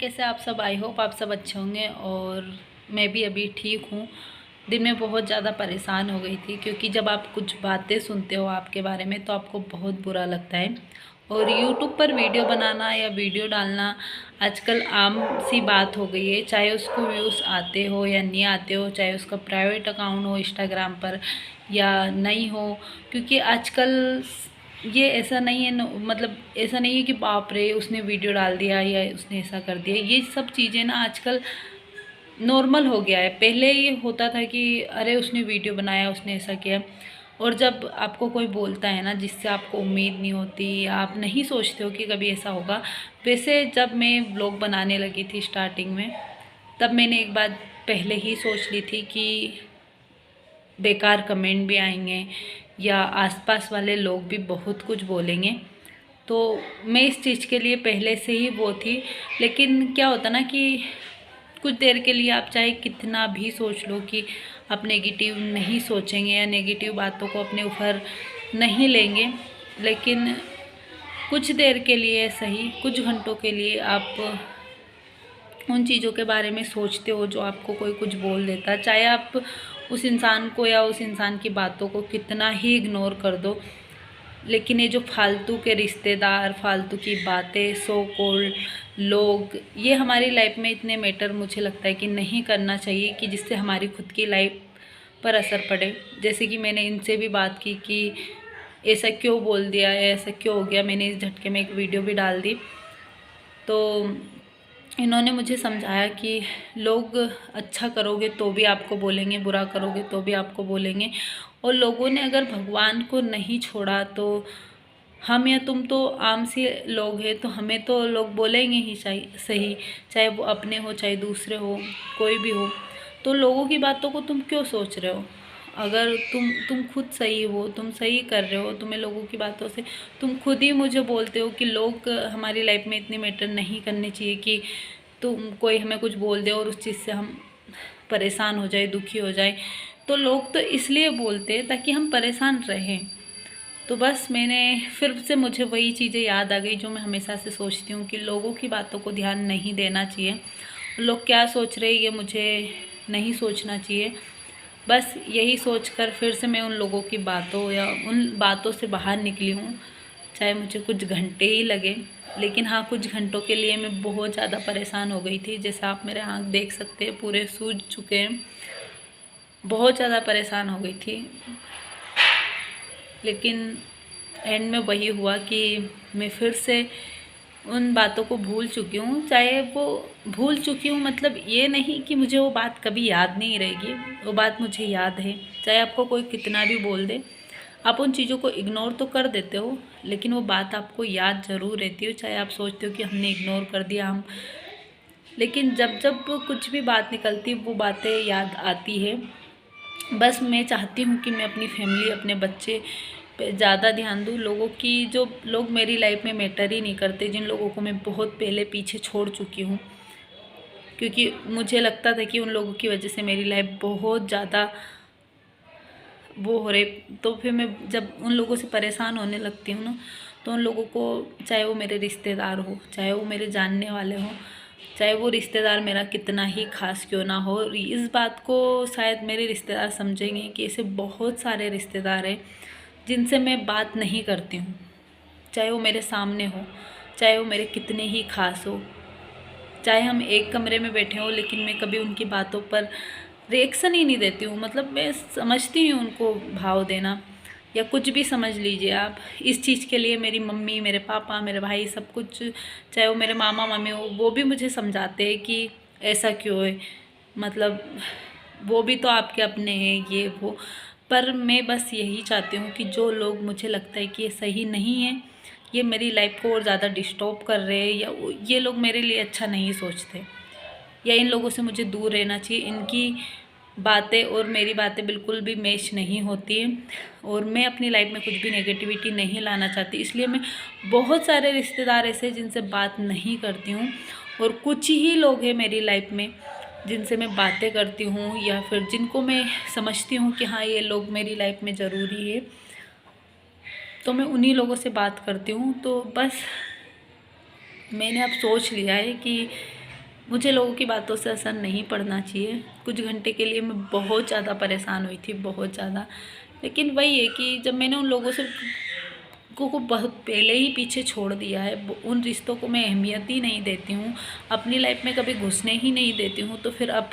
कैसे आप सब? आई होप आप सब अच्छे होंगे। और मैं भी अभी ठीक हूँ। दिन में बहुत ज़्यादा परेशान हो गई थी, क्योंकि जब आप कुछ बातें सुनते हो आपके बारे में तो आपको बहुत बुरा लगता है। और यूट्यूब पर वीडियो बनाना या वीडियो डालना आजकल आम सी बात हो गई है, चाहे उसको व्यूज़ आते हो या नहीं आते हो, चाहे उसका प्राइवेट अकाउंट हो इंस्टाग्राम पर या नहीं हो। क्योंकि आजकल ये ऐसा नहीं है, मतलब ऐसा नहीं है कि बाप रे उसने वीडियो डाल दिया या उसने ऐसा कर दिया। ये सब चीज़ें ना आजकल नॉर्मल हो गया है। पहले ये होता था कि अरे उसने वीडियो बनाया, उसने ऐसा किया। और जब आपको कोई बोलता है ना जिससे आपको उम्मीद नहीं होती या आप नहीं सोचते हो कि कभी ऐसा होगा। वैसे जब मैं व्लॉग बनाने लगी थी स्टार्टिंग में, तब मैंने एक बात पहले ही सोच ली थी कि बेकार कमेंट भी आएंगे या आसपास वाले लोग भी बहुत कुछ बोलेंगे। तो मैं इस चीज़ के लिए पहले से ही वो थी। लेकिन क्या होता ना कि कुछ देर के लिए आप चाहे कितना भी सोच लो कि आप नेगेटिव नहीं सोचेंगे या नेगेटिव बातों को अपने ऊपर नहीं लेंगे, लेकिन कुछ देर के लिए सही, कुछ घंटों के लिए आप उन चीज़ों के बारे में सोचते हो जो आपको कोई कुछ बोल देता है। चाहे आप उस इंसान को या उस इंसान की बातों को कितना ही इग्नोर कर दो, लेकिन ये जो फालतू के रिश्तेदार, फालतू की बातें, सो कॉल्ड लोग, ये हमारी लाइफ में इतने मैटर मुझे लगता है कि नहीं करना चाहिए कि जिससे हमारी खुद की लाइफ पर असर पड़े। जैसे कि मैंने इनसे भी बात की कि ऐसा क्यों बोल दिया या ऐसा क्यों हो गया। मैंने इस झटके में एक वीडियो भी डाल दी। तो इन्होंने मुझे समझाया कि लोग अच्छा करोगे तो भी आपको बोलेंगे, बुरा करोगे तो भी आपको बोलेंगे। और लोगों ने अगर भगवान को नहीं छोड़ा तो हम या तुम तो आम से लोग हैं, तो हमें तो लोग बोलेंगे ही सही, चाहे वो अपने हो चाहे दूसरे हो, कोई भी हो। तो लोगों की बातों को तुम क्यों सोच रहे हो? अगर तुम खुद सही हो, तुम सही कर रहे हो, तुम्हें लोगों की बातों से, तुम खुद ही मुझे बोलते हो कि लोग हमारी लाइफ में इतने मैटर नहीं करने चाहिए कि तुम कोई हमें कुछ बोल दे और उस चीज़ से हम परेशान हो जाए, दुखी हो जाए। तो लोग तो इसलिए बोलते हैं ताकि हम परेशान रहें। तो बस मैंने फिर से मुझे वही चीज़ें याद आ गई जो मैं हमेशा से सोचती हूँ कि लोगों की बातों को ध्यान नहीं देना चाहिए। लोग क्या सोच रहे हैं ये मुझे नहीं सोचना चाहिए। बस यही सोचकर फिर से मैं उन लोगों की बातों या उन बातों से बाहर निकली हूँ, चाहे मुझे कुछ घंटे ही लगे। लेकिन हाँ, कुछ घंटों के लिए मैं बहुत ज़्यादा परेशान हो गई थी। जैसा आप मेरे आँख देख सकते हैं, पूरे सूज चुके हैं। बहुत ज़्यादा परेशान हो गई थी। लेकिन एंड में वही हुआ कि मैं फिर से उन बातों को भूल चुकी हूँ। चाहे वो भूल चुकी हूँ, मतलब ये नहीं कि मुझे वो बात कभी याद नहीं रहेगी, वो बात मुझे याद है। चाहे आपको कोई कितना भी बोल दे, आप उन चीज़ों को इग्नोर तो कर देते हो, लेकिन वो बात आपको याद ज़रूर रहती है। चाहे आप सोचते हो कि हमने इग्नोर कर दिया हम, लेकिन जब जब कुछ भी बात निकलती वो बातें याद आती है। बस मैं चाहती हूँ कि मैं अपनी फैमिली, अपने बच्चे पे ज़्यादा ध्यान दूँ। लोगों की, जो लोग मेरी लाइफ में मैटर ही नहीं करते, जिन लोगों को मैं बहुत पहले पीछे छोड़ चुकी हूँ, क्योंकि मुझे लगता था कि उन लोगों की वजह से मेरी लाइफ बहुत ज़्यादा वो हो रही। तो फिर मैं जब उन लोगों से परेशान होने लगती हूँ ना, तो उन लोगों को, चाहे वो मेरे रिश्तेदार हो, चाहे वो मेरे जानने वाले हों, चाहे वो रिश्तेदार मेरा कितना ही खास क्यों ना हो, इस बात को शायद मेरे रिश्तेदार समझेंगे कि ऐसे बहुत सारे रिश्तेदार हैं जिनसे मैं बात नहीं करती हूँ। चाहे वो मेरे सामने हो, चाहे वो मेरे कितने ही खास हो, चाहे हम एक कमरे में बैठे हों, लेकिन मैं कभी उनकी बातों पर रिएक्शन ही नहीं देती हूँ। मतलब मैं समझती हूँ उनको भाव देना, या कुछ भी समझ लीजिए आप। इस चीज़ के लिए मेरी मम्मी, मेरे पापा, मेरे भाई, सब कुछ, चाहे वो मेरे मामा मामी हो, वो भी मुझे समझाते हैं कि ऐसा क्यों है, मतलब वो भी तो आपके अपने हैं, ये वो। पर मैं बस यही चाहती हूँ कि जो लोग, मुझे लगता है कि ये सही नहीं है, ये मेरी लाइफ को और ज़्यादा डिस्टर्ब कर रहे हैं, या ये लोग मेरे लिए अच्छा नहीं सोचते, या इन लोगों से मुझे दूर रहना चाहिए। इनकी बातें और मेरी बातें बिल्कुल भी मैच नहीं होती हैं, और मैं अपनी लाइफ में कुछ भी नेगेटिविटी नहीं लाना चाहती। इसलिए मैं, बहुत सारे रिश्तेदार ऐसे हैं जिनसे बात नहीं करती हूँ, और कुछ ही लोग हैं मेरी लाइफ में जिनसे मैं बातें करती हूँ, या फिर जिनको मैं समझती हूँ कि हाँ ये लोग मेरी लाइफ में ज़रूरी है, तो मैं उन्हीं लोगों से बात करती हूँ। तो बस मैंने अब सोच लिया है कि मुझे लोगों की बातों से असर नहीं पड़ना चाहिए। कुछ घंटे के लिए मैं बहुत ज़्यादा परेशान हुई थी, बहुत ज़्यादा। लेकिन वही है कि जब मैंने उन लोगों से को बहुत पहले ही पीछे छोड़ दिया है, उन रिश्तों को मैं अहमियत ही नहीं देती हूँ, अपनी लाइफ में कभी घुसने ही नहीं देती हूँ, तो फिर अब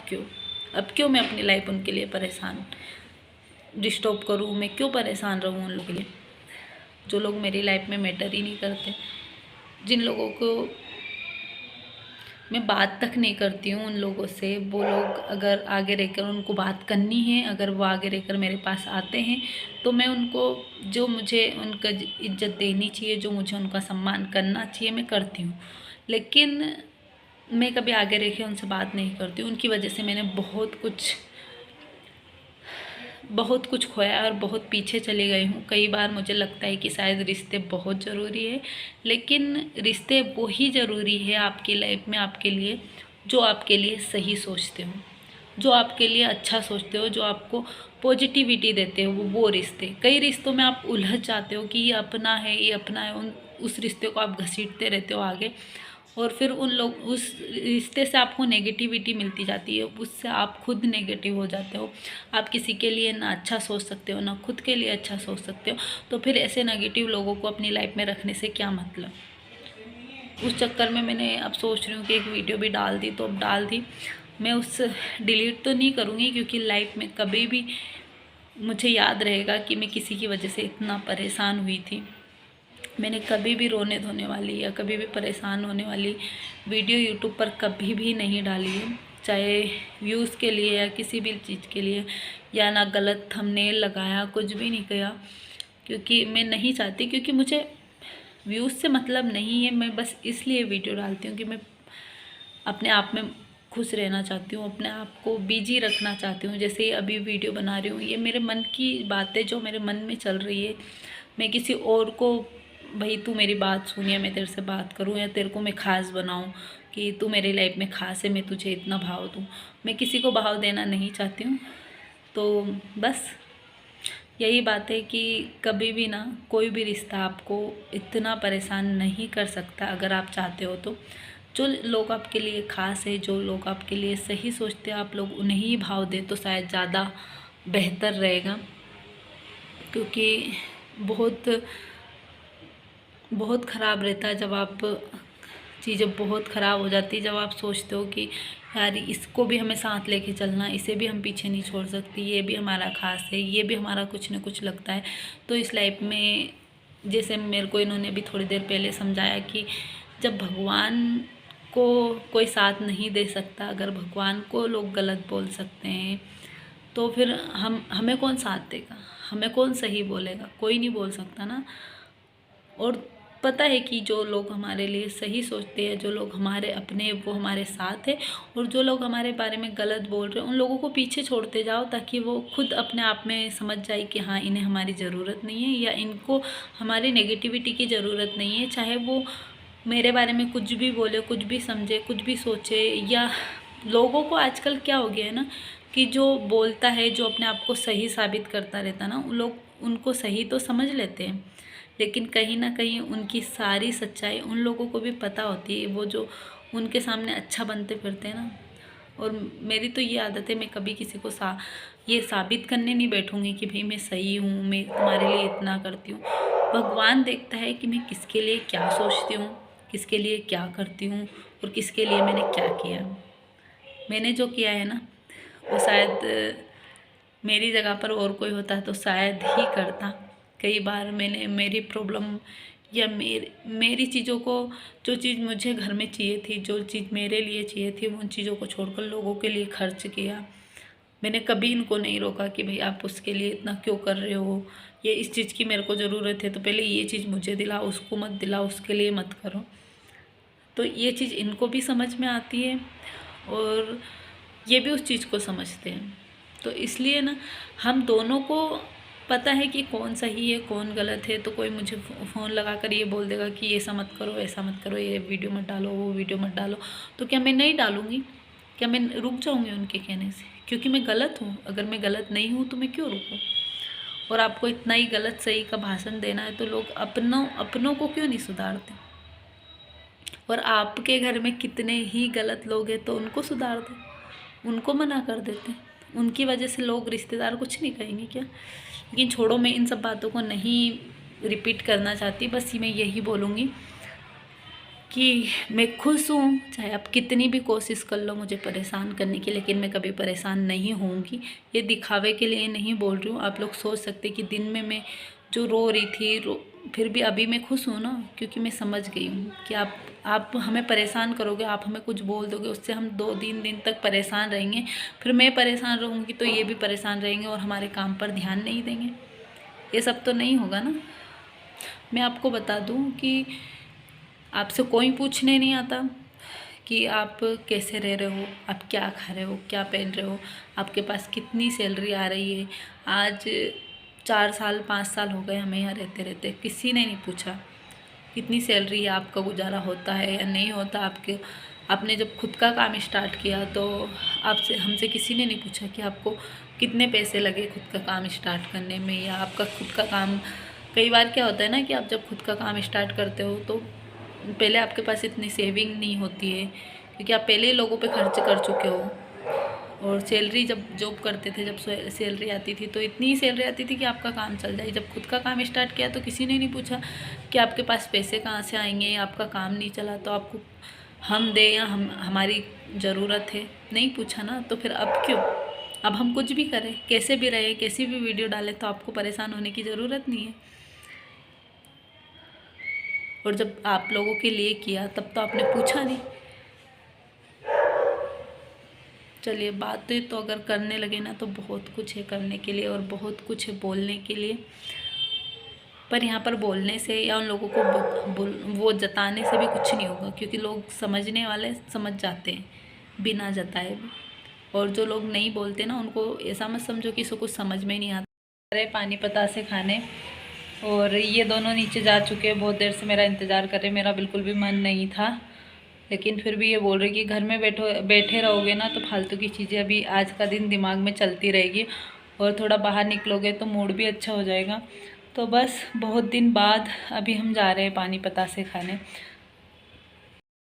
क्यों मैं अपनी लाइफ उनके लिए परेशान डिस्टर्ब करूँ? मैं क्यों परेशान रहूँ उन लोगों के लिए, जो लोग मेरी लाइफ में मैटर ही नहीं करते, जिन लोगों को मैं बात तक नहीं करती हूँ उन लोगों से। वो लोग अगर आगे रहकर उनको बात करनी है, अगर वो आगे रहकर मेरे पास आते हैं, तो मैं उनको जो मुझे उनका इज्जत देनी चाहिए, जो मुझे उनका सम्मान करना चाहिए, मैं करती हूँ। लेकिन मैं कभी आगे रह के उनसे बात नहीं करती हूँ। उनकी वजह से मैंने बहुत कुछ खोया और बहुत पीछे चली गई हूँ। कई बार मुझे लगता है कि शायद रिश्ते बहुत ज़रूरी है, लेकिन रिश्ते वो ही ज़रूरी है आपकी लाइफ में, आपके लिए, जो आपके लिए सही सोचते हो, जो आपके लिए अच्छा सोचते हो, जो आपको पॉजिटिविटी देते हो, वो रिश्ते। कई रिश्तों में आप उलझ जाते हो कि ये अपना है, ये अपना है, उस रिश्ते को आप घसीटते रहते हो आगे, और फिर उस रिश्ते से आपको नेगेटिविटी मिलती जाती है, उससे आप खुद नेगेटिव हो जाते हो। आप किसी के लिए ना अच्छा सोच सकते हो, ना खुद के लिए अच्छा सोच सकते हो, तो फिर ऐसे नेगेटिव लोगों को अपनी लाइफ में रखने से क्या मतलब। उस चक्कर में मैंने अब सोच रही हूँ कि एक वीडियो भी डाल दी, तो अब डाल दी। मैं उस डिलीट तो नहीं करूँगी, क्योंकि लाइफ में कभी भी मुझे याद रहेगा कि मैं किसी की वजह से इतना परेशान हुई थी। मैंने कभी भी रोने धोने वाली या कभी भी परेशान होने वाली वीडियो यूट्यूब पर कभी भी नहीं डाली है, चाहे व्यूज़ के लिए या किसी भी चीज़ के लिए, या ना गलत थंबनेल लगाया, कुछ भी नहीं किया, क्योंकि मैं नहीं चाहती, क्योंकि मुझे व्यूज़ से मतलब नहीं है। मैं बस इसलिए वीडियो डालती हूँ कि मैं अपने आप में खुश रहना चाहती हूँ, अपने आप को बिजी रखना चाहती हूँ। जैसे अभी वीडियो बना रही हूँ, ये मेरे मन की बातें जो मेरे मन में चल रही है। मैं किसी और को, भाई तू मेरी बात सुन या मैं तेरे से बात करूँ या तेरे को मैं ख़ास बनाऊँ कि तू मेरी लाइफ में ख़ास है, मैं तुझे इतना भाव दूँ, मैं किसी को भाव देना नहीं चाहती हूँ। तो बस यही बात है कि कभी भी ना कोई भी रिश्ता आपको इतना परेशान नहीं कर सकता, अगर आप चाहते हो तो। जो लोग आपके लिए ख़ास है, जो लोग आपके लिए सही सोचते हैं, आप लोग उन्हें ही भाव दें तो शायद ज़्यादा बेहतर रहेगा। क्योंकि बहुत बहुत ख़राब रहता है जब आप चीज़ें बहुत ख़राब हो जाती है, जब आप सोचते हो कि यार इसको भी हमें साथ लेके चलना, इसे भी हम पीछे नहीं छोड़ सकती, ये भी हमारा ख़ास है, ये भी हमारा कुछ न कुछ लगता है। तो इस लाइफ में, जैसे मेरे को इन्होंने भी थोड़ी देर पहले समझाया कि जब भगवान को कोई साथ नहीं दे सकता, अगर भगवान को लोग गलत बोल सकते हैं, तो फिर हमें कौन साथ देगा, हमें कौन सही बोलेगा? कोई नहीं बोल सकता ना। और पता है कि जो लोग हमारे लिए सही सोचते हैं, जो लोग हमारे अपने, वो हमारे साथ है, और जो लोग हमारे बारे में गलत बोल रहे हैं, उन लोगों को पीछे छोड़ते जाओ, ताकि वो खुद अपने आप में समझ जाए कि हाँ, इन्हें हमारी ज़रूरत नहीं है, या इनको हमारी नेगेटिविटी की ज़रूरत नहीं है। चाहे वो मेरे बारे में कुछ भी बोले, कुछ भी समझे, कुछ भी सोचे। या लोगों को आजकल क्या हो गया है ना, कि जो बोलता है, जो अपने आप को सही साबित करता रहता ना, लोग उनको सही तो समझ लेते हैं, लेकिन कहीं ना कहीं उनकी सारी सच्चाई उन लोगों को भी पता होती है, वो जो उनके सामने अच्छा बनते फिरते हैं ना। और मेरी तो ये आदत है, मैं कभी किसी को ये साबित करने नहीं बैठूंगी कि भाई मैं सही हूँ, मैं तुम्हारे लिए इतना करती हूँ। भगवान देखता है कि मैं किसके लिए क्या सोचती हूँ, किसके लिए क्या करती हूँ, और किसके लिए मैंने क्या किया। मैंने जो किया है ना, वो शायद मेरी जगह पर और कोई होता तो शायद ही करता। कई बार मैंने मेरी प्रॉब्लम या मेरी चीज़ों को, जो चीज़ मुझे घर में चाहिए थी, जो चीज़ मेरे लिए चाहिए थी, उन चीज़ों को छोड़कर लोगों के लिए खर्च किया। मैंने कभी इनको नहीं रोका कि भाई आप उसके लिए इतना क्यों कर रहे हो, ये इस चीज़ की मेरे को ज़रूरत है तो पहले ये चीज़ मुझे दिलाओ, उसको मत दिलाओ, उसके लिए मत करो। तो ये चीज़ इनको भी समझ में आती है, और ये भी उस चीज़ को समझते हैं। तो इसलिए ना, हम दोनों को पता है कि कौन सही है, कौन गलत है। तो कोई मुझे फ़ोन लगा कर ये बोल देगा कि ऐसा मत करो, ऐसा मत करो, ये वीडियो मत डालो, वो वीडियो मत डालो, तो क्या मैं नहीं डालूँगी? क्या मैं रुक जाऊँगी उनके कहने से? क्योंकि मैं गलत हूँ। अगर मैं गलत नहीं हूँ तो मैं क्यों रुकूँ? और आपको इतना ही गलत सही का भाषण देना है तो लोग अपनों को क्यों नहीं सुधारते? और आपके घर में कितने ही गलत लोग हैं तो उनको सुधार दो, उनको मना कर देते हैं। उनकी वजह से लोग, रिश्तेदार कुछ नहीं कहेंगे क्या? लेकिन छोड़ो, मैं इन सब बातों को नहीं रिपीट करना चाहती। बस मैं यही बोलूँगी कि मैं खुश हूँ, चाहे आप कितनी भी कोशिश कर लो मुझे परेशान करने की, लेकिन मैं कभी परेशान नहीं होऊंगी। ये दिखावे के लिए नहीं बोल रही हूँ। आप लोग सोच सकते कि दिन में मैं जो रो रही थी, फिर भी अभी मैं खुश हूँ ना, क्योंकि मैं समझ गई हूँ कि आप हमें परेशान करोगे, आप हमें कुछ बोल दोगे, उससे हम 2-3 दिन तक परेशान रहेंगे। फिर मैं परेशान रहूँगी तो ये भी परेशान रहेंगे और हमारे काम पर ध्यान नहीं देंगे। ये सब तो नहीं होगा ना। मैं आपको बता दूँ कि आपसे कोई पूछने नहीं आता कि आप कैसे रह रहे हो, आप क्या खा रहे हो, क्या पहन रहे हो, आपके पास कितनी सैलरी आ रही है। आज 4 साल 5 साल हो गए हमें यहाँ रहते रहते, किसी ने नहीं पूछा कितनी सैलरी है, आपका गुजारा होता है या नहीं होता। आपने जब खुद का काम स्टार्ट किया तो आपसे हमसे किसी ने नहीं पूछा कि आपको कितने पैसे लगे खुद का काम स्टार्ट करने में, या आपका खुद का काम। कई बार क्या होता है ना कि आप जब खुद का काम स्टार्ट करते हो तो पहले आपके पास इतनी सेविंग नहीं होती है, क्योंकि आप पहले ही लोगों पे खर्च कर चुके हो। और सैलरी जब जॉब करते थे, जब सैलरी आती थी तो इतनी सैलरी आती थी कि आपका काम चल जाए। जब खुद का काम स्टार्ट किया तो किसी ने नहीं पूछा कि आपके पास पैसे कहाँ से आएंगे, आपका काम नहीं चला तो आपको हम दें या हमारी ज़रूरत है, नहीं पूछा ना। तो फिर अब क्यों? अब हम कुछ भी करें, कैसे भी रहे, कैसी भी वीडियो डालें, तो आपको परेशान होने की ज़रूरत नहीं है। और जब आप लोगों के लिए किया तब तो आपने पूछा नहीं। चलिए, बातें तो अगर करने लगे ना तो बहुत कुछ है करने के लिए और बहुत कुछ है बोलने के लिए। पर यहाँ पर बोलने से या उन लोगों को वो जताने से भी कुछ नहीं होगा, क्योंकि लोग समझने वाले समझ जाते हैं बिना जताए भी। और जो लोग नहीं बोलते ना, उनको ऐसा मत समझो कि इसको कुछ समझ में नहीं आता। अरे पानी पतासे खाने, और ये दोनों नीचे जा चुके हैं, बहुत देर से मेरा इंतज़ार कर रहे। मेरा बिल्कुल भी मन नहीं था, लेकिन फिर भी ये बोल रहे कि घर में बैठे रहोगे ना तो फालतू की चीज़ें अभी आज का दिन दिमाग में चलती रहेगी, और थोड़ा बाहर निकलोगे तो मूड भी अच्छा हो जाएगा। तो बस बहुत दिन बाद अभी हम जा रहे हैं पानी पतासे खाने।